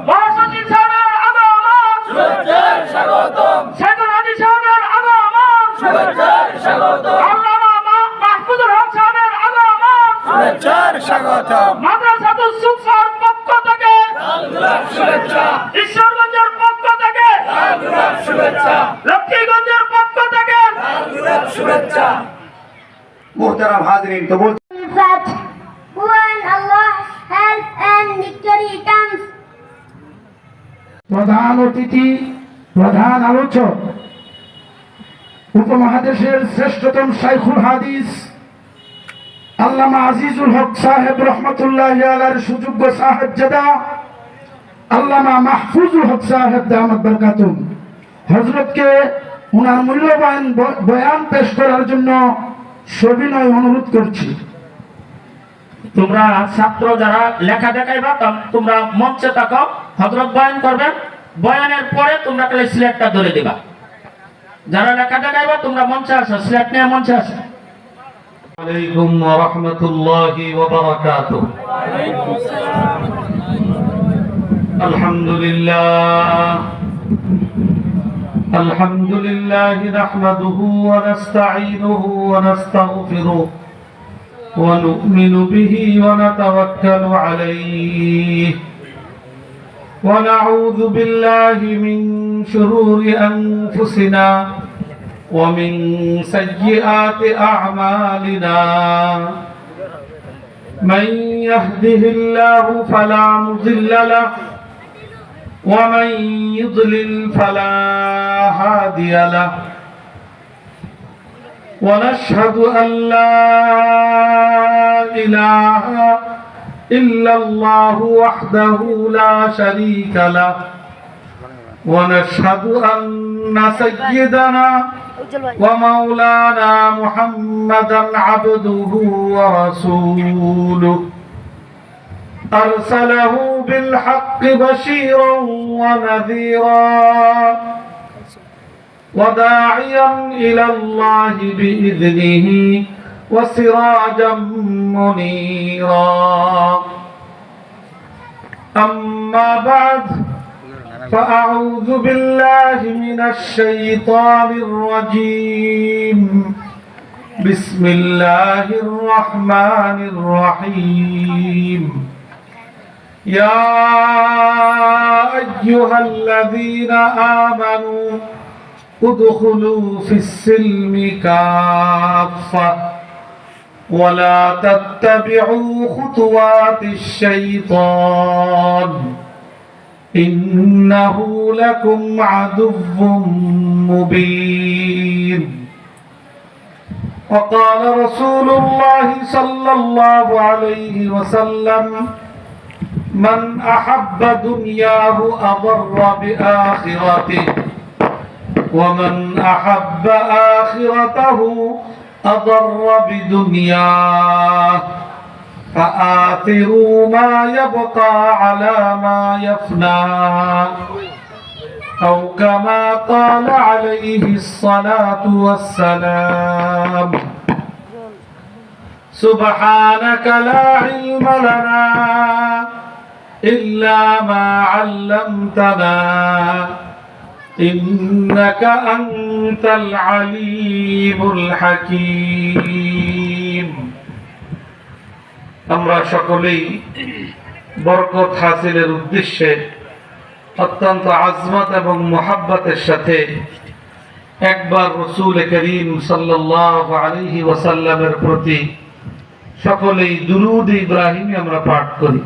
মহাসচিব সাহেবের আগমন, সেকুল হাদি সাহেবের আগমন, আল্লামা মাহফুজুল হক সাহেবের আগমন, মাদ্রাসাতুস সুফার পক্ষ থেকে ঈশ্বরগঞ্জের পক্ষ থেকে লক্ষ্মীগঞ্জের পক্ষ থেকে মুহতারাম হাজরিন, তো বলছি that when Allah's help and victory comes. প্রধান অতিথি, প্রধান আলোচক, উপমহাদেশের শ্রেষ্ঠতম শাইখুল হাদিস আল্লামা আজিজুল হক সাহেব রহমতুল্লাহি আলাইহির সুযোগ্য সাহেবজাদা আল্লামা মাহফুজুল হক সাহেব দামাত বরকাতুম হযরতকে ওনার মূল্যবান বয়ান পেশ করার জন্য সবিনয় অনুরোধ করছি। তোমরা ছাত্র যারা লেখা দেখাইবা তোমরা মঞ্চে থাকো, হযরত বয়ান করবেন, বয়ানের পরে তোমরা খালি স্লেটটা ধরে দিবা। যারা লেখা দেখাইবা তোমরা মঞ্চে আসো, স্লেট নিয়ে মঞ্চে আসো। আলাইকুম ওয়া রাহমাতুল্লাহি ওয়া বারাকাতুহু। আলহামদুলিল্লাহ নাহমাদুহু ওয়া নাস্তাঈনুহু ওয়া নাস্তাগফিরুহু ওয়া নু'মিনু বিহি ওয়া নাতাওয়াক্কালু আলাইহি ওয়া নাউযু বিল্লাহি মিন শুরুরি আনফুসিনা ومن سيئات أعمالنا من يهده الله فلا مضل له ومن يضلل فلا هادي له ونشهد أن لا إله إلا الله وحده لا شريك له ونشهد أن سيدنا ومولانا محمدا عبده ورسوله أرسله بالحق بشيرا ونذيرا وداعيا إلى الله بإذنه وسراجا منيرا أما بعد فأعوذ بالله من الشيطان الرجيم بسم الله الرحمن الرحيم يا أيها الذين آمنوا ادخلوا في السلم كافة ولا تتبعوا خطوات الشيطان إنه لكم عدو مبين وقال رسول الله صلى الله عليه وسلم من أحب دنياه أضر بآخرته ومن أحب آخرته أضر بدنياه فآثروا ما يبقى على ما يفنى أو كما قال عليه الصلاة والسلام سبحانك لا علم لنا إلا ما علمتنا إنك أنت العليم الحكيم আমরা সকলেই বরকত হাসিলের উদ্দেশ্যে অত্যন্ত আজমত এবং মুহাব্বতের সাথে একবার রাসূল করিম সাল্লাল্লাহু আলাইহি ওয়াসাল্লামের প্রতি সকলেই দুরূদ ইব্রাহিমি আমরা পাঠ করি।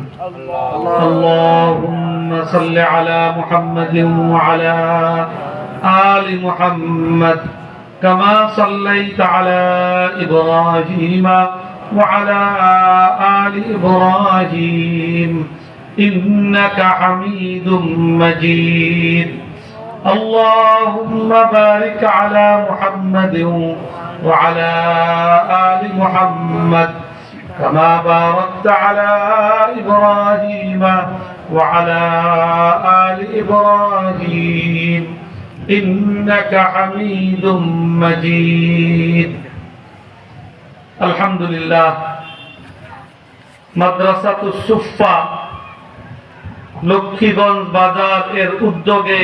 আল্লাহুম্মা সাল্লি আলা মুহাম্মাদিন ওয়া আলা আলি মুহাম্মাদ কামা সাল্লাইতা আলা ইব্রাহিমা وعلى آل إبراهيم إنك حميد مجيد اللهم بارك على محمد وعلى آل محمد كما باركت على إبراهيم وعلى آل إبراهيم إنك حميد مجيد আলহামদুলিল্লাহ মাদ্রাসাতুস সুফা লক্ষ্মীগঞ্জ বাজার এর উদ্যোগে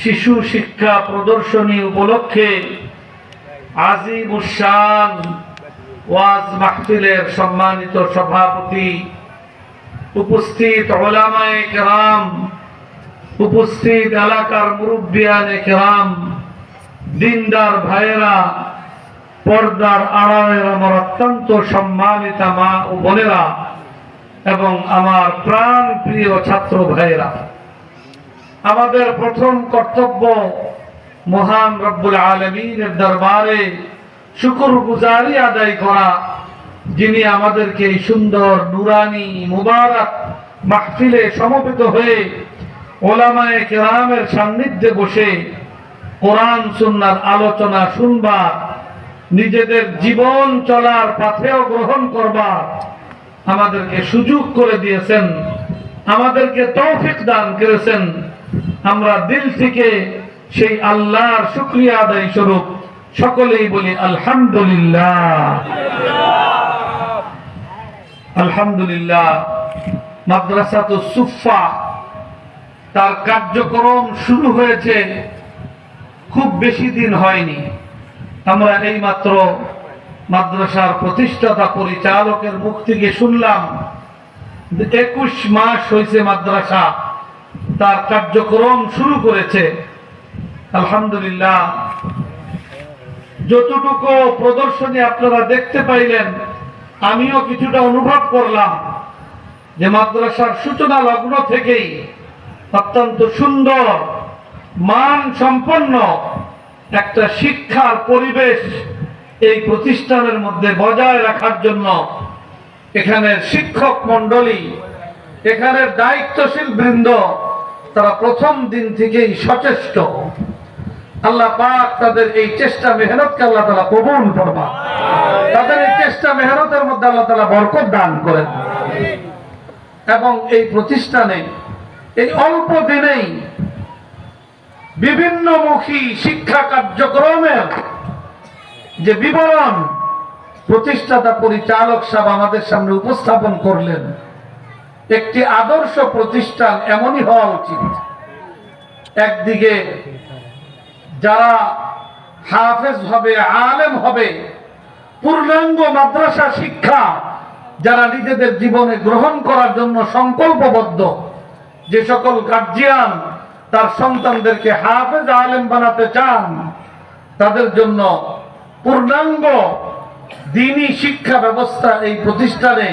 শিশু শিক্ষা প্রদর্শনী উপলক্ষে আজিমুশান ওয়াজ মাহফিলের সম্মানিত সভাপতি, উপস্থিত উলামায়ে কেরাম, উপস্থিত এলাকার মুরব্বিয়ানে কেরাম, দিনদার ভাইয়েরা, পর্দার আড়ালের আমার অত্যন্ত সম্মানিতা মা ও বোনেরা এবং আমার প্রাণ প্রিয় ছাত্র ভাইয়েরা, আমাদের প্রথম কর্তব্য মহান রব্বুল আলামিনের দরবারে শুকরগুজারি আদায় করা, যিনি আমাদেরকে এই সুন্দর নুরানি মুবারক মাহফিলে সমবেত হয়ে ওলামায়ে কেরামের সান্নিধ্যে বসে কোরআন সুন্নাহর আলোচনা শুনবার, নিজেদের জীবন চলার পাথেও গ্রহণ করবার আমাদেরকে সুযোগ করে দিয়েছেন, আমাদেরকে তৌফিক দান করেছেন। আমরা দিল থেকে সেই আল্লাহর শুকরিয়া আদায় স্বরূপ সকলেই বলি আলহামদুলিল্লাহ। আলহামদুলিল্লাহ। মাদ্রাসাতুস সুফা তার কার্যক্রম শুরু হয়েছে খুব বেশি দিন হয়নি। আমরা এইমাত্র মাদ্রাসার প্রতিষ্ঠাতা পরিচালকের মুখ থেকে শুনলাম 21 মাস হয়েছে মাদ্রাসা তার কার্যক্রম শুরু করেছে। আলহামদুলিল্লাহ। যতটুকু প্রদর্শনী আপনারা দেখতে পাইলেন, আমিও কিছুটা অনুভব করলাম যে মাদ্রাসার সূচনা লগ্ন থেকেই অত্যন্ত সুন্দর মান সম্পন্ন একটা শিক্ষার পরিবেশ এই প্রতিষ্ঠানের মধ্যে বজায় রাখার জন্য এখানের শিক্ষক মণ্ডলী, এখানের দায়িত্বশীল বৃন্দ, তারা প্রথম দিন থেকেই সচেষ্ট। আল্লাহ পাক তাদের এই চেষ্টা মেহনতকে আল্লাহ তাআলা কবুল ফরমান। তাদের এই চেষ্টা মেহনতের মধ্যে আল্লাহ তাআলা বরকত দান করেন এবং এই প্রতিষ্ঠানে এই অল্প দিনেই বিভিন্নমুখী শিক্ষা কার্যক্রমের যে বিবরণ প্রতিষ্ঠাতা পরিচালক সাহেব আমাদের সামনে উপস্থাপন করলেন, একটি আদর্শ প্রতিষ্ঠান এমনই হওয়া উচিত। একদিকে যারা হাফেজ হবে, আলেম হবে, পূর্ণাঙ্গ মাদ্রাসা শিক্ষা যারা নিজেদের জীবনে গ্রহণ করার জন্য সংকল্পবদ্ধ, যে সকল গার্জিয়ান তার সন্তানদেরকে হাফেজ আলেম বানাতে চান, তাদের জন্য পূর্ণাঙ্গ দ্বীনি শিক্ষা ব্যবস্থা এই প্রতিষ্ঠানে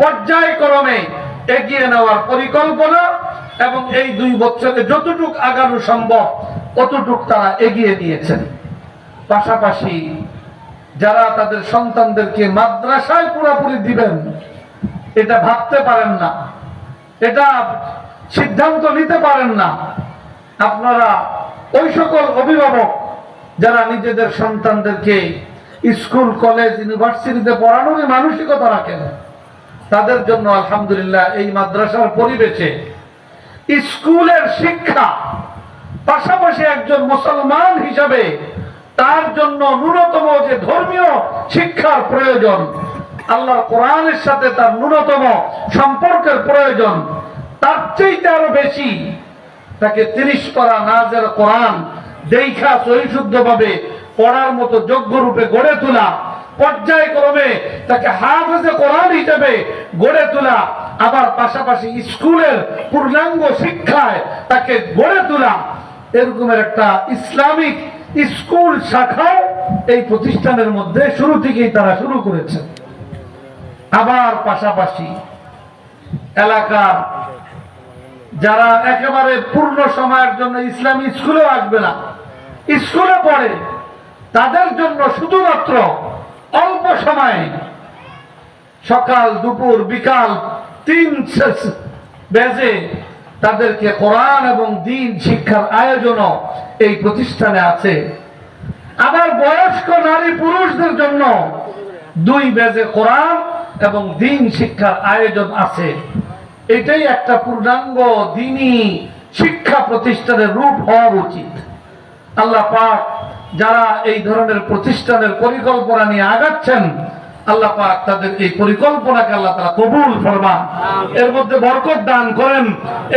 পর্যায়ক্রমে এগিয়ে নেওয়ার পরিকল্পনা এবং এই 2 বছরে যতটুকু আগানো সম্ভব ততটুকু তারা এগিয়ে নিয়েছেন। পাশাপাশি যারা তাদের সন্তানদেরকে মাদ্রাসায় পুরোপুরি দিবেন এটা ভাবতে পারেন না, এটা সিদ্ধান্ত নিতে পারেন না, আপনারা ওই সকল অভিভাবক যারা নিজেদের সন্তানদেরকে স্কুল, কলেজ, ইউনিভার্সিটিতে পড়ানোর মানসিকতা রাখেন, তাদের জন্য আলহামদুলিল্লাহ এই মাদ্রাসার পরিবেশে স্কুলের শিক্ষা পাশাপাশি একজন মুসলমান হিসাবে তার জন্য ন্যূনতম যে ধর্মীয় শিক্ষার প্রয়োজন, আল্লাহর কোরআনের সাথে তার ন্যূনতম সম্পর্কের প্রয়োজন, তার চাইতে আরো বেশি তাকে 30 পারা নাজেল কোরআন দেখা সহিশুদ্ধভাবে পড়ার মতো যোগ্য রূপে গড়ে তোলা, পর্যায়ক্রমে তাকে হাফেজে কোরআন হিসেবে গড়ে তোলা, আবার পাশাপাশি স্কুলের পূর্ণাঙ্গ শিক্ষায় তাকে গড়ে তোলা, এরকমের একটা ইসলামিক স্কুল শাখাও এই প্রতিষ্ঠানের মধ্যে শুরু থেকেই তারা শুরু করেছে। আবার পাশাপাশি এলাকার যারা একেবারে পূর্ণ সময়ের জন্য ইসলামী স্কুলেও আসবে না, স্কুলে পড়ে, তাদের জন্য শুধুমাত্র অল্প সময়ে সকাল, দুপুর, বিকাল 3 বেজে তাদেরকে কোরআন এবং দ্বীন শিক্ষার আয়োজনও এই প্রতিষ্ঠানে আছে। আবার বয়স্ক নারী পুরুষদের জন্য 2 বেজে কোরআন এবং দ্বীন শিক্ষার আয়োজন আছে। এটাই একটা পূর্ণাঙ্গ দ্বীনি শিক্ষা প্রতিষ্ঠানের রূপ হওয়া উচিত। আল্লাহ পাক যারা এই ধরনের প্রতিষ্ঠানের পরিকল্পনা নিয়ে আগাচ্ছেন আল্লাহ পাক তাদের এই পরিকল্পনাকে আল্লাহ তাআলা কবুল ফরমান, এর মধ্যে বরকত দান করেন।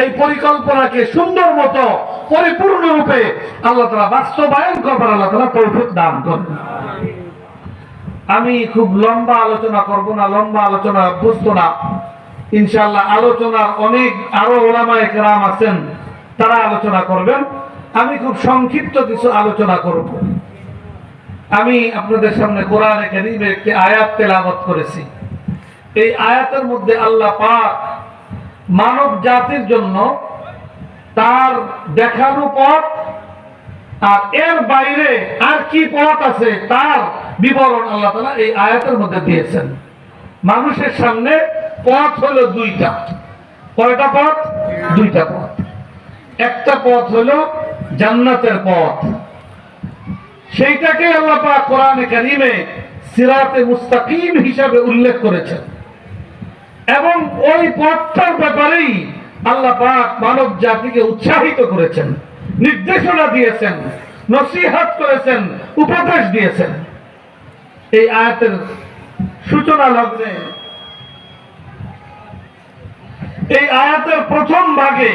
এই পরিকল্পনাকে সুন্দর মতো পরিপূর্ণ রূপে আল্লাহ তাআলা বাস্তবায়ন করবার আল্লাহ তাআলা তৌফিক দান করেন। আমি খুব লম্বা আলোচনা করব না, লম্বা আলোচনা বুঝতো না। ইনশাআল্লাহ আলোচনার অনেক আরো ওলামায়ে কেরাম আছেন, তারা আলোচনা করবেন। আমি খুব সংক্ষিপ্ত কিছু আলোচনা করব। আমি আপনাদের সামনে কোরআনে কারীমের একটি আয়াত তেলাওয়াত করেছি। এই আয়াতের মধ্যে আল্লাহ পাক মানব জাতির জন্য তার দেখানো পথ আর এর বাইরে আর কি পথ আছে তার বিবরণ আল্লাহ তাআলা এই আয়াতের মধ্যে দিয়েছেন। মানুষের সামনে পথ হলো দুইটা। কয়টা পথ? দুইটা পথ। একটা পথ হলো জান্নাতের পথ, সেইটাকে আল্লাহ পাক কোরআনে কারীমে সিরাতে মুস্তাকিম হিসাবে উল্লেখ করেছেন এবং ওই পথটার ব্যাপারেই আল্লাহ পাক মানব জাতিকে উৎসাহিত করেছেন, নির্দেশনা দিয়েছেন, নসিহত করেছেন, উপদেশ দিয়েছেন। এই আয়াতের সূচনা লগ্নে এই আয়াতের প্রথম ভাগে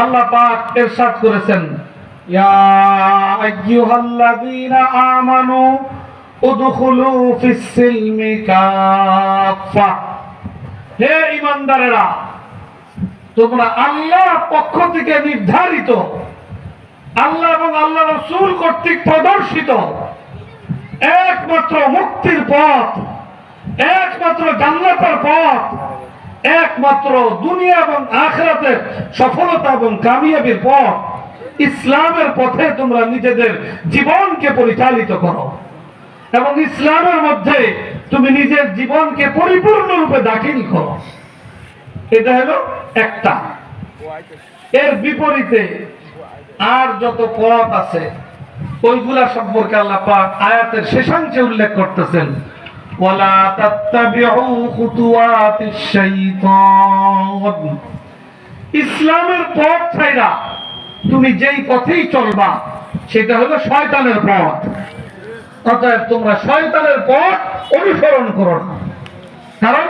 আল্লাহ পাক ইরশাদ করেছেন, ইয়া আইয়ুহাল্লাযীনা আমানু উদখুলু ফিস-সিলমি কাফা। হে ঈমানদারেরা, তোমরা আল্লাহর পক্ষ থেকে নির্ধারিত, আল্লাহ এবং আল্লাহ রাসূল কর্তৃক প্রদর্শিত একমাত্র মুক্তির পথ, একমাত্র জান্নাতের পথ, একমাত্র দুনিয়া এবং আখিরাতের সফলতা এবং কামিয়াবির পথ, ইসলামের পথে তোমরা নিজেদের জীবনকে পরিচালিত করো এবং ইসলামের মধ্যে তুমি নিজের জীবনকে পরিপূর্ণরূপে দাখিল করো। এটা হলো একটা। এর বিপরীতে আর যত পথ আছে ওইগুলা সম্পর্কে আল্লাহ পাক আয়াতের শেষাংশে উল্লেখ করতেছেন, ওয়ালা তাত্তাবিউ খুতুওয়াতিশ শাইতান। ইসলামের পথ ছাইরা তুমি যেই পথেই চলবা সেটা হলো শয়তানের পথ। অতএব তোমরা শয়তানের পথ অনুসরণ করো না, কারণ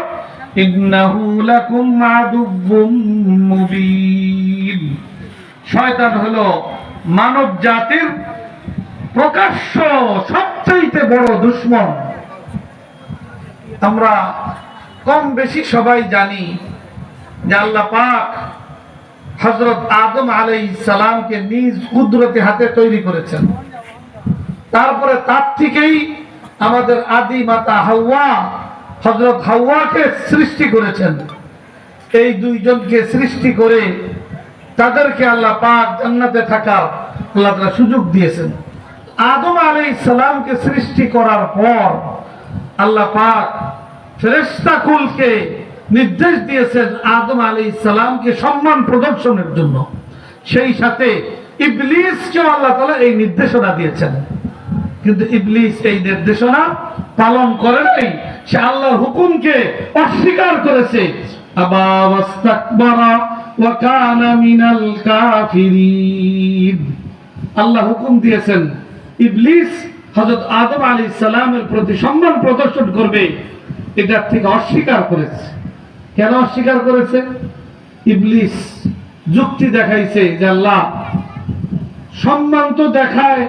ইন্নাহু লাকুম আদুউম মুবিন। শয়তান হলো মানব জাতির প্রকাশ্য সবচেয়ে বড় দুশমন। আমরা কম বেশি সবাই জানি যে আল্লাহ পাক হযরত আদম আলাইহিস সালামকে নিজ কুদরতি হাতে তৈরি করেছেন। তারপরে তার থেকেই আমাদের আদি মাতা হাওয়া, হযরত হাওয়াকে সৃষ্টি করেছেন। এই দুইজনকে সৃষ্টি করে তাদেরকে আল্লাহ পাক জান্নাতে থাকার আল্লাহ তাআলা সুযোগ দিয়েছেন। আদম আলাইহিস সালামকে সৃষ্টি করার পর আল্লাহ পাক ফেরেশতা কুলকে নির্দেশ দিয়েছেন আদম আলাইহিস সালামকে সম্মান প্রদর্শনের জন্য। সেই সাথে ইবলিসকেও আল্লাহ তাআলা এই নির্দেশনা দিয়েছেন, কিন্তু ইবলিস এই নির্দেশনা পালন করে নাই। সে আল্লাহর হুকুমকে অস্বীকার করেছে। আবা ওয়াস্তাকবারা ওয়া কানা মিনাল কাফিরিন। আল্লাহ হুকুম দিয়েছেন ইবলিস হযরত আদম আলাইহিস সালামের প্রতি সম্মান প্রদর্শন করবে, এটার থেকে অস্বীকার করেছে। কেন অস্বীকার করেছে? ইবলিস যুক্তি দেখাইছে যে আল্লাহ সম্মান তো দেখায়,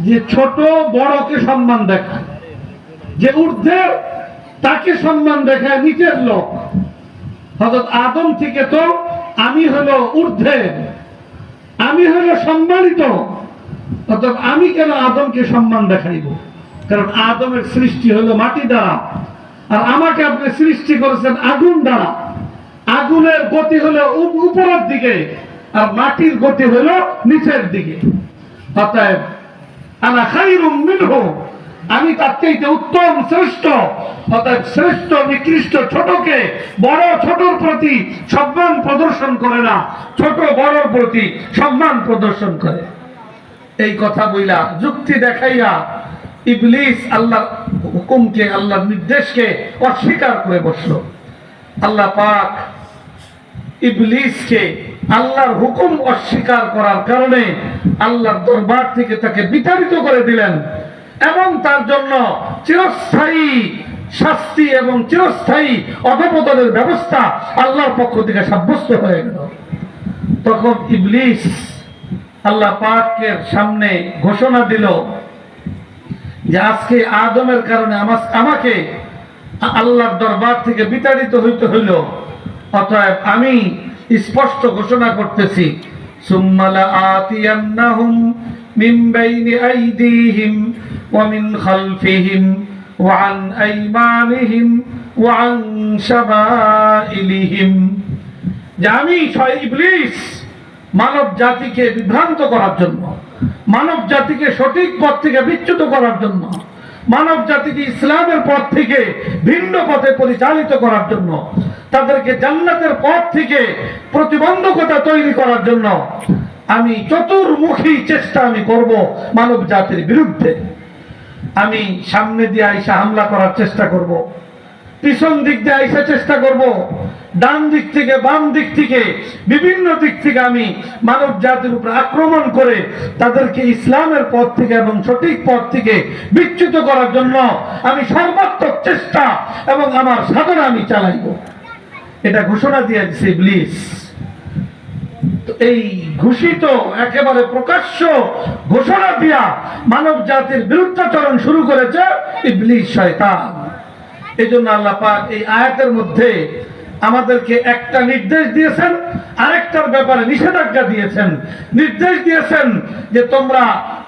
যে ছোট বড়কে সম্মান দেখায়, যে ঊর্ধ্বের তাকে সম্মান দেখায় নিচের লোক। হযরত আদম থেকে তো আমি হলো ঊর্ধ্বে, আমি হলো সম্মানিত, অতএব আমি কেন আদমকে সম্মান দেখাইব? কারণ আদমের সৃষ্টি হলো মাটি দ্বারা, আর আমাকে আপনি সৃষ্টি করেছেন আগুন দ্বারা। আগুনের গতি হলো উপরের দিকে আর মাটির গতি হলো নিচের দিকে। অতএব আনা খায়রুম মিনহু, আমি তার চাইতে উত্তম, শ্রেষ্ঠ। অতএব শ্রেষ্ঠ নিকৃষ্ট ছোটকে, বড় ছোটর প্রতি সম্মান প্রদর্শন করে না, ছোট বড়র প্রতি সম্মান প্রদর্শন করে। এই কথা বইলা যুক্তি দেখাইয়া ইবলিস আল্লাহর হুকুমকে, আল্লাহর নির্দেশকে অস্বীকার করে বসলো। আল্লাহ পাক ইবলিসকে আল্লাহর হুকুম অস্বীকার করার কারণে আল্লাহর দরবার থেকে তাকে বিতাড়িত করে দিলেন এবং তার জন্য চিরস্থায়ী শাস্তি এবং চিরস্থায়ী অধপতনের ব্যবস্থা আল্লাহর পক্ষ থেকে সাব্যস্ত হয়ে গেল। তখন ইবলিস আল্লাহ পাকের সামনে ঘোষণা দিল যে আজকে আদমের কারণে আমাকে আল্লাহর দরবার থেকে বিতাড়িত হইতে হইল, অতএব আমি স্পষ্ট ঘোষণা করতেছি, সুম্মা লাআতিয়ান্নাহুম মিন বাইনি আইদিহিম ওয়া মিন খালফিহিম ওয়া আন আইমানিহিম ওয়া আন শামাইলিহিম, যে আমি ইবলিস মানব জাতিকে বিভ্রান্ত করার জন্য, মানব জাতিকে সঠিক পথ থেকে বিচ্যুত করার জন্য, মানব জাতিকে ইসলামের পথ থেকে ভিন্ন পথে পরিচালিত করার জন্য, তাদেরকে জান্নাতের পথ থেকে প্রতিবন্ধকতা তৈরি করার জন্য আমি চতুর্মুখী চেষ্টা আমি করব মানব জাতির বিরুদ্ধে। আমি সামনে দিয়ে আইসা হামলা করার চেষ্টা করব, পিছন দিক দিয়ে আইসা চেষ্টা করব, ডান দিক থেকে বাম দিক থেকে বিভিন্ন দিক থেকে আমি মানব জাতির উপর আক্রমণ করে তাদেরকে ইসলামের পথ থেকে এবং সঠিক পথ থেকে বিচ্যুত করার জন্য আমি সর্বাত্মক চেষ্টা এবং আমার সাধনা আমি চালাইব। এটা ঘোষণা দিয়ে দিয়েছে ইবলিস। তো এই ঘোষিত একেবারে প্রকাশ্য ঘোষণা দিয়া মানব জাতির বিরুদ্ধাচরণ শুরু করেছে ইবলিস শয়তান। এই জন্য আল্লাহ পাক এই আয়াতের মধ্যে আমাদেরকে একটা নির্দেশ দিয়েছেন, আরেকটার ব্যাপারে নিষেধাজ্ঞা দিয়েছেন। নির্দেশ দিয়েছেন যে তোমরা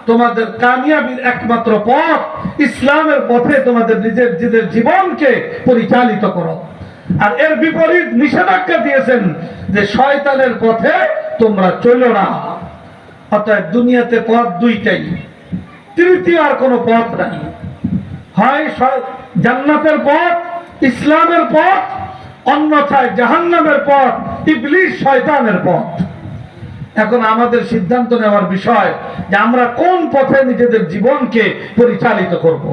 তোমাদের কামিয়াবির একমাত্র পথ ইসলামের পথে তোমাদের নিজেদের জীবনকে পরিচালিত করো, আর এর বিপরীত নিষেধাজ্ঞা দিয়েছেন যে শয়তানের পথে তোমরা চলো না। অর্থাৎ দুনিয়াতে পথ দুইটাই, তৃতীয় আর কোনো পথ নাই। হয় জান্নাতের পথ, ইসলামের পথ, অন্যথায় জাহান্নামের পথ, ইবলিস শয়তানের পথ। এখন আমাদের সিদ্ধান্ত নেওয়ার বিষয় যে আমরা কোন পথে নিজেদের জীবনকে পরিচালিত করব।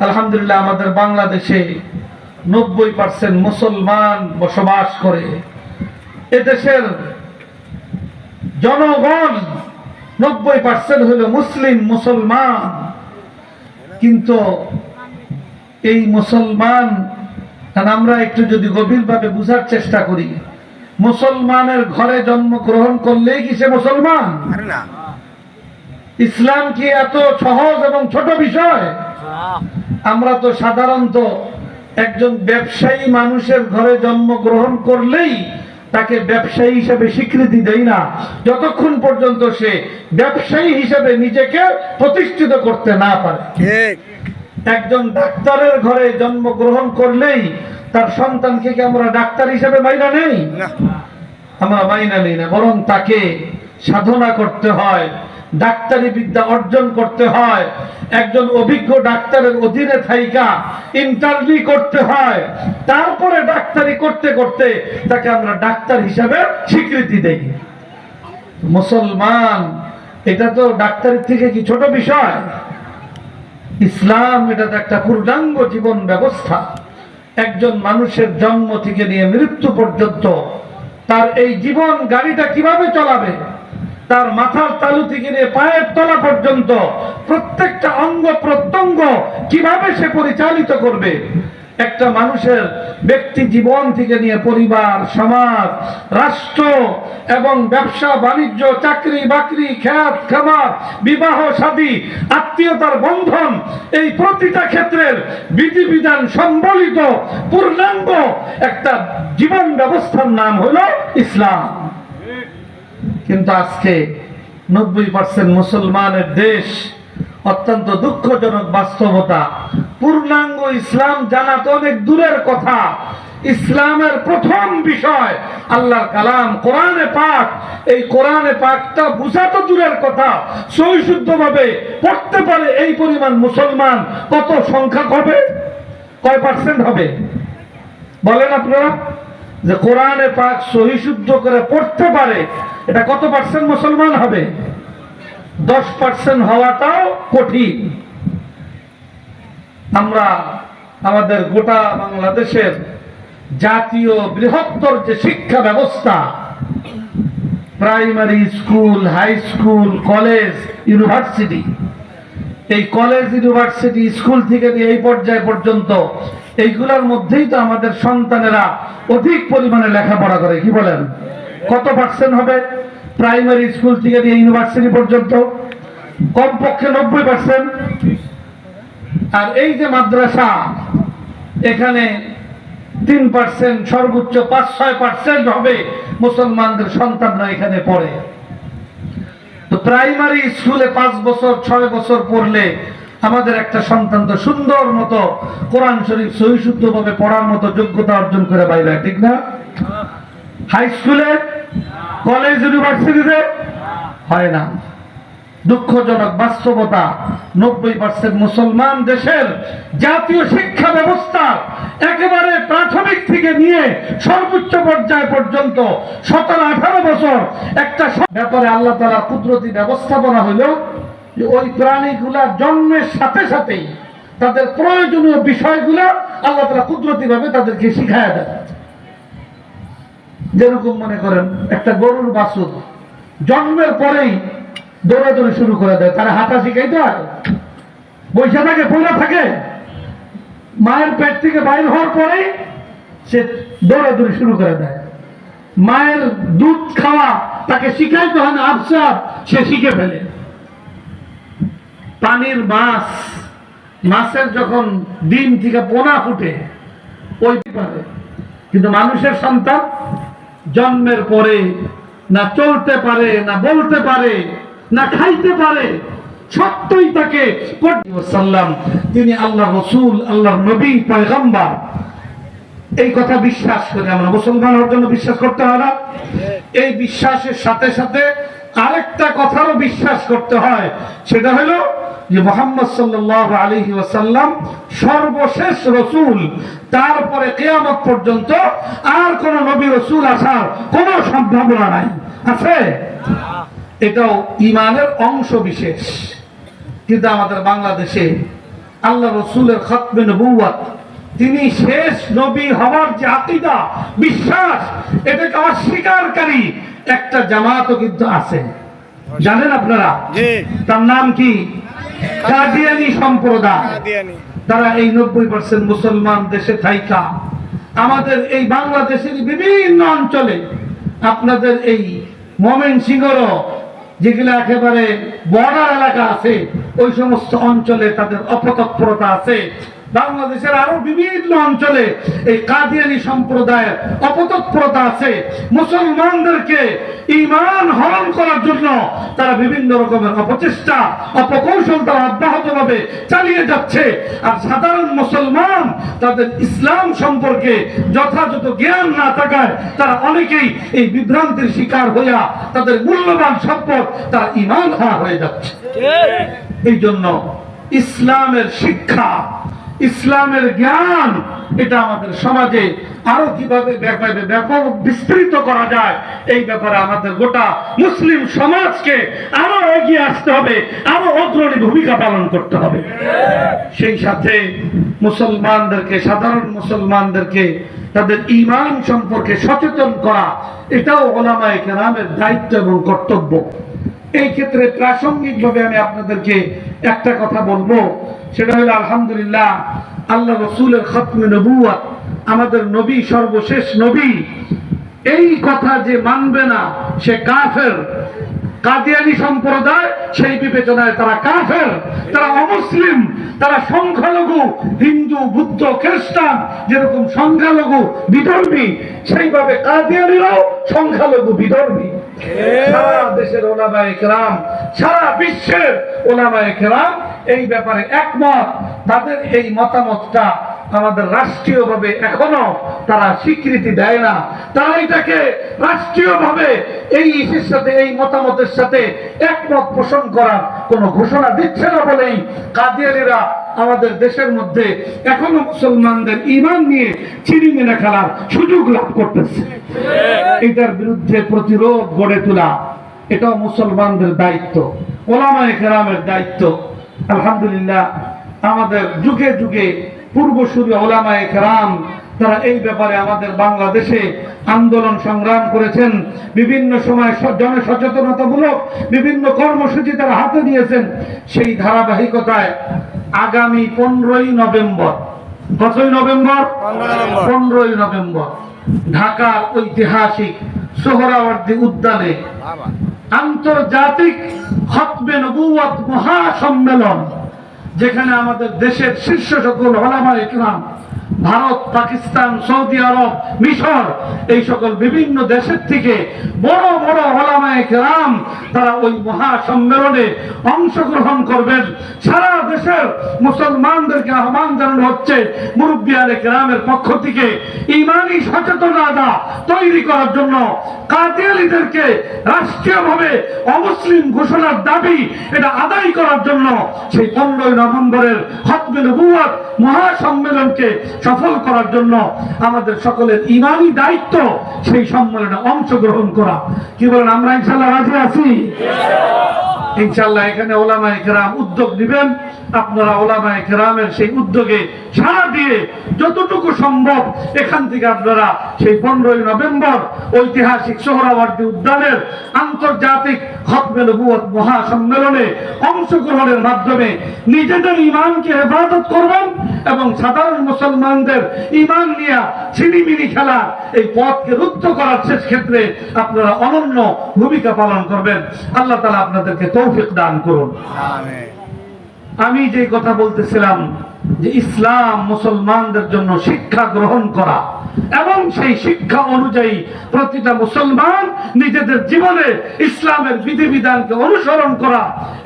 আলহামদুলিল্লাহ আমাদের বাংলাদেশে 90% মুসলমান বসবাস করে। এদেশের জনগণ 90% হলো মুসলিম মুসলমান, কিন্তু এই মুসলমান আমরা একটু যদি গভীরভাবে বুঝার চেষ্টা করি, মুসলমানের ঘরে জন্মগ্রহণ করলেই কি সে মুসলমান? ইসলাম কি এত সহজ এবং ছোট বিষয়? আমরা তো সাধারণত একজন ব্যবসায়ী মানুষের ঘরে জন্মগ্রহণ করলেই তাকে ব্যবসায়ী হিসেবে স্বীকৃতি দেই না, যতক্ষণ পর্যন্ত সে ব্যবসায়ী হিসেবে নিজেকে প্রতিষ্ঠিত করতে না পারে। একজন ডাক্তারের ঘরে জন্মগ্রহণ করলেই তার সন্তানকে কি আমরা ডাক্তার হিসেবে মাইনা নেই? আমরা মাইনা নেই না, বরং তাকে সাধনা করতে হয়, ডাক্তারি বিদ্যা অর্জন করতে হয়, একজন অভিজ্ঞ ডাক্তারের অধীনে থাইকা ইন্টারভিউ করতে হয়, তারপরে ডাক্তারি করতে করতে তাকে আমরা ডাক্তার হিসাবে স্বীকৃতি দেই। মুসলমান এটা তো ডাক্তারের থেকে কি ছোট বিষয়? ইসলাম এটা তো একটা পূর্ণাঙ্গ জীবন ব্যবস্থা। একজন মানুষের জন্ম থেকে নিয়ে মৃত্যু পর্যন্ত তার এই জীবন গাড়িটা কিভাবে চলাবে, তার মাথার তালু থেকে নিয়ে পায়ের তলা পর্যন্ত প্রত্যেকটা অঙ্গ প্রত্যঙ্গ কিভাবে সে পরিচালিত করবে, একটা মানুষের ব্যক্তি জীবন থেকে নিয়ে পরিবার, সমাজ, রাষ্ট্র এবং ব্যবসা বাণিজ্য, চাকরি বাকরি, খেত খামার, বিবাহ শাদী, আত্মীয়তার বন্ধন, এই প্রতিটা ক্ষেত্রের বিধিবিধান সম্বলিত পূর্ণাঙ্গ একটা জীবন ব্যবস্থার নাম হলো ইসলাম। কিন্তু আজকে 90% মুসলমানের দেশ, অত্যন্ত দুঃখজনক বাস্তবতা। পূর্ণাঙ্গ ইসলাম জানা তো অনেক দূরের কথা, ইসলামের প্রথম বিষয় আল্লাহর কালাম কোরআনে পাক, এই কোরআনে পাকটা বুঝা তো দূরের কথা, সহিশুদ্ধভাবে পড়তে পারে এই পরিমাণ মুসলমান কত সংখ্যা হবে? কয় পার্সেন্ট হবে বলেন আপনারা? যে কোরআনে পাক সহিশুদ্ধ করে পড়তে পারে, এটা কত পার্সেন্ট মুসলমান হবে? 10% হওয়াটাও কঠিন। আমরা আমাদের গোটা বাংলাদেশের জাতীয় বৃহত্তর যে শিক্ষা ব্যবস্থা, primary school, high school, college, university, এই কলেজ ইউনিভার্সিটি স্কুল থেকে নিয়ে এই পর্যায় পর্যন্ত এইগুলোর মধ্যেই তো আমাদের সন্তানেরা অধিক পরিমাণে লেখাপড়া করে, কি বলেন? কত পার্সেন্ট হবে প্রাইমারি স্কুল থেকে নিয়ে ইউনিভার্সিটি পর্যন্ত? কমপক্ষে 90%। আর এই যে মাদ্রাসা, এখানে 3% সর্বোচ্চ 5-6% হবে মুসলমানদের সন্তানরা এখানে পড়ে। তো প্রাইমারি স্কুলে 5 বছর 6 বছর পড়লে আমাদের একটা সন্তান তো সুন্দর মতো কোরআন শরীফ সহি শুদ্ধভাবে পড়ার মতো যোগ্যতা অর্জন করে বাইরে, ঠিক না? হাই স্কুলে, কলেজ, ইউনিভার্সিটিতে হয় না। দুঃখজনক বাস্তবতা, 90% মুসলমান দেশের জাতীয় শিক্ষা ব্যবস্থা একেবারে প্রাথমিক থেকে নিয়ে সর্বোচ্চ পর্যায় পর্যন্ত 17-18 বছর একটা ব্যাপারে আল্লাহ তাআলা কুদরতি ব্যবস্থাপনা হলো যে ওই প্রাণীগুলা জন্মের সাথে সাথেই তাদের প্রয়োজনীয় বিষয়গুলো আল্লাহ তাআলা কুদরতি ভাবে তাদেরকে শিখায়া দেয়। যেরকম মনে করেন একটা গরুর বাছুর জন্মের পরেই দৌড়াদৌড়ি শুরু করে দেয়, তারা হাঁটা শিখাইতে হয়, বসে থাকে, পড়ে থাকে, মায়ের পেট থেকে বাইর হওয়ার পরেই সে দৌড়াদৌড়ি শুরু করে দেয়। মায়ের দুধ খাওয়া তাকে শিখাইতে হয় না, আফসার সে শিখে ফেলে। পানির মাছ, মাছের যখন ডিম থেকে পোনা ফুটে ওই পারে, কিন্তু মানুষের সন্তান জন্মের পরে না চলতে পারে, না বলতে পারে, না খাইতে পারে, সত্যই তাকে সাল্লাম তিনি আল্লাহ রসুল, আল্লাহ নবী, পয়গম্বর, এই কথা বিশ্বাস করে আমরা মুসলমান হওয়ার জন্য বিশ্বাস করতে হয় না? এই বিশ্বাসের সাথে সাথে আরেকটা কথারও বিশ্বাস করতে হয়, সেটা হলো যে মুহাম্মদ সাল্লাল্লাহু আলাইহি ওয়াসাল্লাম সর্বশেষ রসুল, তারপরে কিয়ামত পর্যন্ত আর কোন নবী রসুল আসার কোন সম্ভাবনা নাই। আছে? এটাও ইমানের অংশ বিশেষ। কিন্তু আমাদের বাংলাদেশে আল্লাহ রসুলের খতমে নবুওয়াত, তিনি শেষ নবী হওয়ার যে আকীদা, বিশ্বাস, এটাকে অস্বীকারকারী একটা জামাতও কিন্তু আছে। জানেন আপনারা? তার নাম কি? কাদিয়ানী সম্প্রদায়। তারা এই 90% মুসলমান দেশে থাইকা আমাদের এই বাংলাদেশের বিভিন্ন অঞ্চলে, আপনাদের এই ময়মনসিংহেরও যেগুলো একেবারে বর্ডার এলাকা আছে, ওই সমস্ত অঞ্চলে তাদের অপতৎপরতা আছে। বাংলাদেশের আরো বিভিন্ন অঞ্চলে এই কাদিয়ানী সম্প্রদায়ের অপতৎপরতা আছে। মুসলমানদেরকে ঈমান হরণ করার জন্য তারা বিভিন্ন রকমের অপচেষ্টা, অপকৌশল তারা অব্যাহতভাবে চালিয়ে যাচ্ছে। আর সাধারণ মুসলমান তাদের ইসলাম সম্পর্কে যথাযথ জ্ঞান না থাকায় তারা অনেকেই এই বিভ্রান্তির শিকার হইয়া তাদের মূল্যবান সম্পদ তারা ঈমান হারা হয়ে যাচ্ছে। এই জন্য ইসলামের শিক্ষা, ইসলামের জ্ঞান, এটা আমাদের সমাজে আরো কিভাবে ব্যাপক বিস্তৃত করা যায়, এই ব্যাপারে আমাদের গোটা মুসলিম সমাজকে আরো এগিয়ে আসতে হবে, আরো অগ্রণী ভূমিকা পালন করতে হবে। সেই সাথে মুসলমানদেরকে, সাধারণ মুসলমানদেরকে তাদের ঈমান সম্পর্কে সচেতন করা, এটাও উলামায়ে কেরামের দায়িত্ব এবং কর্তব্য। এই ক্ষেত্রে প্রাসঙ্গিকভাবে আমি আপনাদেরকে একটা কথা বলবো, সেটা হলো আলহামদুলিল্লাহ আল্লাহ রসুলের খতমে নবুওয়াত, আমাদের নবী সর্বশেষ নবী, এই কথা যে মানবে না সে কাফের। কাদিয়ানী সম্প্রদায় সেই বিবেচনায় তারা কাফের, তারা অমুসলিম, তারা সংখ্যালঘু। হিন্দু, বুদ্ধ, খ্রিস্টান যেরকম সংখ্যালঘু বিধর্মী, সেইভাবে কাদিয়ানীরাও সংখ্যালঘু বিধর্মী। সারা দেশের উলামায়ে কেরাম, সারা বিশ্বের উলামায়ে কেরাম এই ব্যাপারে একমত। তাদের এই মতামতটা আমাদের রাষ্ট্রীয়ভাবে এখনো তারা স্বীকৃতি দেয় না। তারা এটাকে রাষ্ট্রীয়ভাবে এই ইস্যুর সাথে, এই মতামতের সাথে একমত পোষণ করার কোন ঘোষণা দিচ্ছে না বলেই কাদিয়ানীরা আমাদের দেশের মধ্যে এখনো মুসলমানদের ঈমান নিয়ে চিরিমিনে খেলার সুযোগ লাভ করতেছে। এটার বিরুদ্ধে প্রতিরোধ গড়ে তোলা, এটাও মুসলমানদের দায়িত্ব, উলামায়ে কেরামের দায়িত্ব। আলহামদুলিল্লাহ আমাদের যুগে যুগে পূর্বসূরি উলামায়ে কেরাম তারা এই ব্যাপারে আমাদের বাংলাদেশে আন্দোলন সংগ্রাম করেছেন, বিভিন্ন সময় জনসচেতনতামূলক বিভিন্ন কর্মসূচি তারা হাতে দিয়েছেন। সেই ধারাবাহিকতায় আগামী 15ই নভেম্বর, কতই নভেম্বর? 15ই নভেম্বর ঢাকার ঐতিহাসিক সোহরাওয়ার্দী উদ্যানে আন্তর্জাতিক খতমে নবুয়ত মহাসম্মেলন, যেখানে আমাদের দেশের শীর্ষ সকল উলামায়ে কিরাম, ভারত, পাকিস্তান, সৌদি আরব, মিশর, এই সকল বিভিন্ন দেশের থেকে বড় বড় উলামায়ে কেরাম তারা ওই মহাসম্মেলনে অংশগ্রহণ করবেন। সারা দেশের মুসলমানদেরকে আহ্বান জানানো হচ্ছে মুরব্বিয়ানে কেরামের পক্ষ থেকে ঈমানি সচেতনতা তৈরি করার জন্য, কাদিয়ানীদেরকে রাষ্ট্রীয়ভাবে অমুসলিম ঘোষণার দাবি এটা আদায় করার জন্য সেই 15ই নভেম্বরের খতমে নবুয়ত মহাসম্মেলনকে সফল করার জন্য আমাদের সকলের ঈমানি দায়িত্ব সেই সম্মেলনে অংশগ্রহণ করা। কি বলেন, আমরা ইনশাআল্লাহ রাজি আছি? ইনশাআল্লাহ এখানে উলামায়ে কেরাম উদ্যোগ নেবেন। আপনারা উলামায়ে কেরামের সেই উদ্যোগে সাড়া দিয়ে যতটুকু সম্ভব এখান থেকে আপনারা সেই 15ই নভেম্বর ঐতিহাসিক সোহরাওয়ার্দী উদ্যানের আন্তর্জাতিক খতমে নবুয়ত মহাসম্মেলনে অংশগ্রহণের মাধ্যমে নিজেদের ঈমানকে হেফাজত করবেন এবং সাধারণ মুসলমানদের ঈমান নিয়ে ছিনিমিনি খেলা এই পথকে রুদ্ধ করার শেষ ক্ষেত্রে আপনারা অনন্য ভূমিকা পালন করবেন। আল্লাহ তাআলা আপনাদেরকে তৌফিক দান করুন। আমি যে কথা বলতেছিলাম যে ইসলাম মুসলমানদের জন্য শিক্ষা গ্রহণ করা এবং সেই শিক্ষা অনুযায়ী প্রতিটা মুসলমান নিজেদের জীবনে ইসলামের বিধিবিধানকে অনুসরণ করা,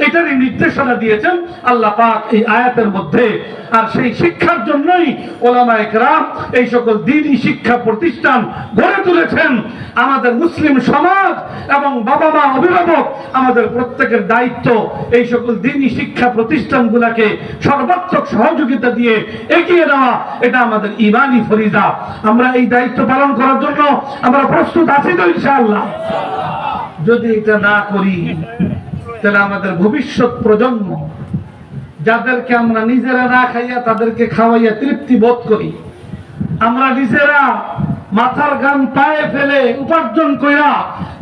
এটারই নির্দেশনা দিয়েছেন আল্লাহ পাক এই আয়াতের মধ্যে। আর সেই শিক্ষার জন্যই উলামায়ে কেরাম এই সকল দ্বীনি শিক্ষা প্রতিষ্ঠান গড়ে তুলেছেন। আমাদের মুসলিম সমাজ এবং বাবা মা, অভিভাবক, আমাদের প্রত্যেকের দায়িত্ব এই সকল দ্বীনি শিক্ষা প্রতিষ্ঠানগুলোকে সর্বাত্মক সহযোগিতা দিয়ে এগিয়ে নেওয়া, এটা আমাদের ঈমানি ফরিজা। আমরা এই দায়িত্ব পালন করার জন্য আমরা প্রস্তুত আছি তো ইনশাআল্লাহ? যদি এটা না করি তাহলে আমাদের ভবিষ্যৎ প্রজন্ম, যাদেরকে আমরা নিজেরা না খাইয়া তাদেরকে খাওয়াইয়া তৃপ্তি বোধ করি, আমরা নিজেরা মাথার গান পায়ে ফেলে উপার্জন কইরা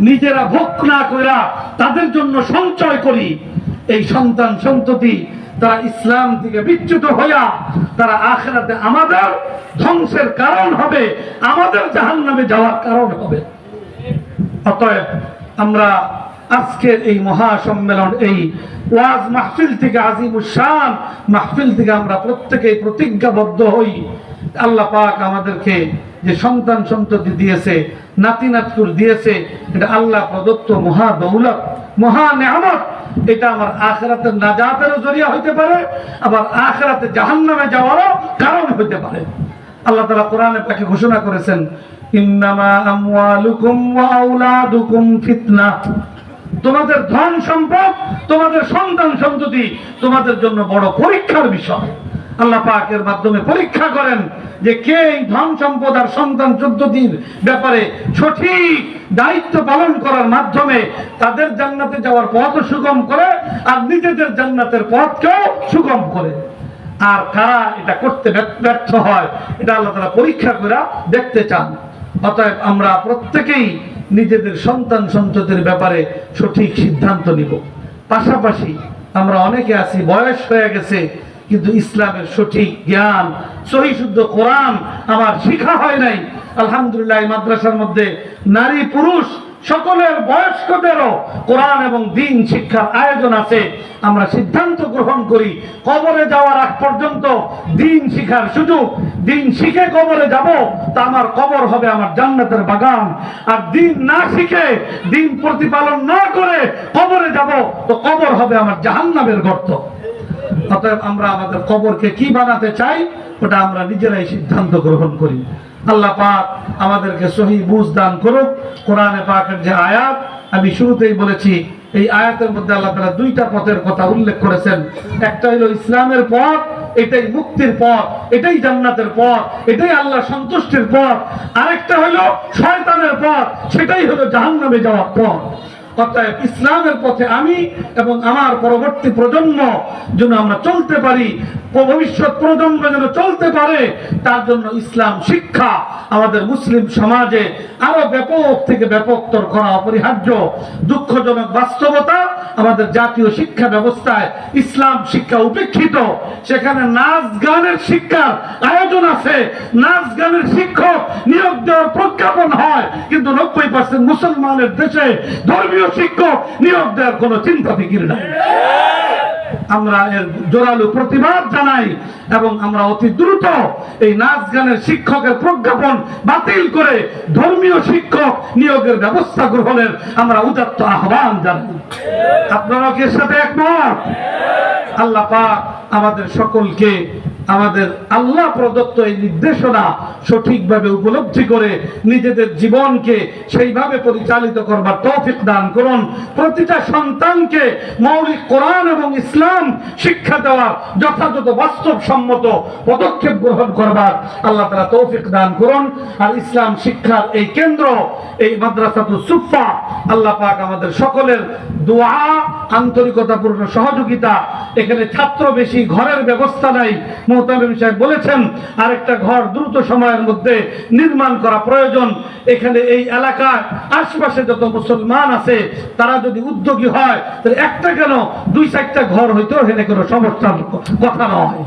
নিজেরা ভোগ না কইরা তাদের জন্য সঞ্চয় করি, এই সন্তান সন্ততি তারা ইসলাম থেকে বিচ্যুত হইয়া তারা আখিরাতে আমাদের ধ্বংসের কারণ হবে, আমাদের জাহান্নামে যাওয়ার কারণ হবে। অতএব আমরা আজকের এই মহাসম্মেলন, এই ওয়াজ মাহফিল থেকে, আজিমুস শান মাহফিল থেকে আমরা প্রত্যেকেই প্রতিজ্ঞাবদ্ধ হই, আল্লাহ পাক আমাদেরকে যে সন্তান সন্ততি দিয়েছে, নাতি নাতকুর দিয়েছে, এটা আল্লাহ প্রদত্ত মহা দৌলত, মহা নেয়ামত। এটা আমার আখিরাতের নাজাতেরও জরিয়া হইতে পারে, আবার আখিরাতে জাহান্নামে যাওয়ারও কারণ হইতে পারে। আল্লাহ তাআলা কোরআনে পাকে ঘোষণা করেছেন, ইন্নামা আমওয়ালুকুম ওয়া আওলাদুকুম ফিতনাহ, তোমাদের ধন সম্পদ, তোমাদের সন্তান সন্ততি তোমাদের জন্য বড় পরীক্ষার বিষয়। আল্লাহ পাক এর মাধ্যমে পরীক্ষা করেন যে কে এই ধন সম্পদ আর সন্তান সন্ততির ব্যাপারে সঠিক দায়িত্ব পালন করার মাধ্যমে তাদের জান্নাতে যাওয়ার পথ সুগম করে আর নিজেদের জান্নাতের পথকেও সুগম করে। আর কারা এটা করতে ব্যর্থ হয়, এটা আল্লাহ তাআলা পরীক্ষা করে দেখতে চান। অতএব আমরা প্রত্যেকেই নিজেদের সন্তান সন্ততির ব্যাপারে সঠিক সিদ্ধান্ত নিব। পাশাপাশি আমরা অনেকে আছি বয়স হয়ে গেছে কিন্তু ইসলামের সঠিক জ্ঞান, সহি শুদ্ধ কোরআন আমার শিখা হয় নাই। আলহামদুলিল্লাহ এই মাদ্রাসার মধ্যে নারী পুরুষ সকলের বয়স্কদেরও কোরআন এবং দ্বীন শিক্ষার আয়োজন আছে। আমরা সিদ্ধান্ত গ্রহণ করি কবরে যাওয়ার আগ পর্যন্ত দ্বীন শিখার সুযোগ, দ্বীন শিখে কবরে যাব তা আমার কবর হবে আমার জান্নাতের বাগান। আর দ্বীন না শিখে, দ্বীন প্রতিপালন না করে কবরে যাব তো কবর হবে আমার জাহান্নামের গর্ত। অতএব আমরা আমাদের কবরকে কি বানাতে চাই ওটা আমরা নিজেরাই সিদ্ধান্ত গ্রহণ করি। আল্লাহ পাক আমাদেরকে সহি বুঝ দান করুক। কোরআনে পাকের যে আয়াত আমি শুরুতেই বলেছি, এই আয়াতের মধ্যে আল্লাহ তাআলা দুইটা পথের কথা উল্লেখ করেছেন। একটা হলো ইসলামের পথ, এটাই মুক্তির পথ, এটাই জান্নাতের পথ, এটাই আল্লাহ সন্তুষ্টির পথ। আরেকটা হলো শয়তানের পথ, সেটাই হলো জাহান্নামে যাওয়ার পথ। অতএব ইসলামের পথে আমি এবং আমার পরবর্তী প্রজন্ম যেন আমরা চলতে পারি, ভবিষ্যৎ প্রজন্ম যেন চলতে পারে, তার জন্য ইসলাম শিক্ষা আমাদের মুসলিম সমাজে আরো ব্যাপক থেকে ব্যাপকতর করা অপরিহার্য। দুঃখজনক বাস্তবতা, আমাদের জাতীয় শিক্ষা ব্যবস্থায় ইসলাম শিক্ষা উপেক্ষিত। সেখানে নাচ গানের শিক্ষার আয়োজন আছে, নাচ গানের শিক্ষক নিয়োগ দেওয়ার প্রজ্ঞাপন হয়, কিন্তু 90% মুসলমানের দেশে ধর্মীয় শিক্ষক নিয়োগ দেওয়ার কোনো চিন্তা ফিকির নাই। আমরা এর জোরালো প্রতিবাদ জানাই এবং আমরা অতি দ্রুত এই নাচ গানের শিক্ষকের প্রজ্ঞাপন বাতিল করে ধর্মীয় শিক্ষক নিয়োগের ব্যবস্থা গ্রহণের আমরা উদাত্ত আহ্বান জানাই। আপনারা কি এর সাথে একমত? আল্লাহ পাক আমাদের সকলকে আমাদের আল্লাহ প্রদত্ত এই নির্দেশনা সঠিকভাবে উপলব্ধি করে নিজেদের জীবনকে সেইভাবে পরিচালিত করবার তৌফিক দান করুন। প্রতিটা সন্তানকে মৌলিক কোরআন এবং ইসলাম শিক্ষা দেওয়ার যথাযথ বাস্তবসম্মত পদক্ষেপ গ্রহণ করবার আল্লাহ তাআলা তৌফিক দান করুন। আর ইসলাম শিক্ষার এই কেন্দ্র, এই মাদ্রাসাতুস সুফা, আল্লাহ পাক আমাদের সকলের দোয়া, আন্তরিকতাপূর্ণ সহযোগিতা। এখানে ছাত্র বেশি, ঘরের ব্যবস্থা নাই। মুহতামিম সাহেব বলেছেন আরেকটা ঘর দ্রুত সময়ের মধ্যে নির্মাণ করা প্রয়োজন। এখানে এই এলাকার আশপাশে যত মুসলমান আছে তারা যদি উদ্যোগী হয় তাহলে একটা কেন 2-4টা ঘর হইতো এখানে কোনো সমস্যার কথা নয়।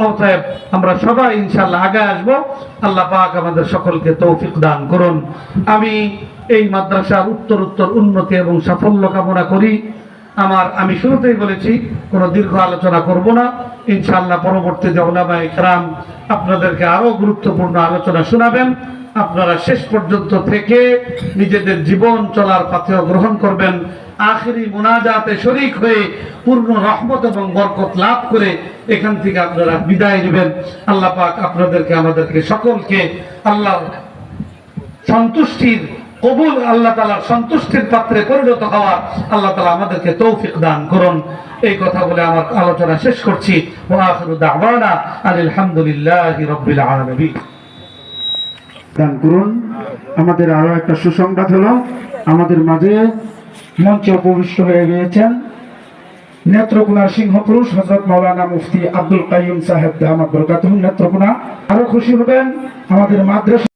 অতএব আমরা সবাই ইনশাআল্লাহ আগে আসবো। আল্লাহ পাক আমাদের সকলকে তৌফিক দান করুন। আমি এই মাদ্রাসার উত্তর উন্নতি এবং সাফল্য কামনা করি। আমি শুরুতেই বলেছি কোনো দীর্ঘ আলোচনা করব না। ইনশাআল্লাহ পরবর্তীতে উলামায়ে কেরাম আপনাদেরকে আরো গুরুত্বপূর্ণ আলোচনা শোনাবেন। আপনারা শেষ পর্যন্ত থেকে নিজেদের জীবন চলার পথে গ্রহণ করবেন। আখিরি মুনাজাতে শরীক হয়ে পূর্ণ রহমত এবং বরকত লাভ করে এখান থেকে আপনারা বিদায় নেবেন। আল্লাহ পাক আপনাদেরকে আমাদেরকে সকলকে আল্লাহর সন্তুষ্টির কবুল, আল্লাহ তাআলার সন্তুষ্টির পাত্রে পরিণত হওয়া আল্লাহ তাআলা আমাদেরকে তৌফিক দান করুন। এই কথা বলে আমার আলোচনা শেষ করছি। ওয়া আখিরু দাওয়ানা আলহামদুলিল্লাহি রাব্বিল আলামিন। দান করুন। আমাদের আরো একটা সুসংবাদ হলো, আমাদের মাঝে মঞ্চে উপবিষ্ট হয়ে গিয়েছেন নেত্রকোনার সিংহপুরুষ হযরত মাওলানা মুফতি আব্দুল কাইয়ুম সাহেব দামাত বরকাতুহু নেত্রকোনা। আরো খুশি হবেন আমাদের মাদ্রাসা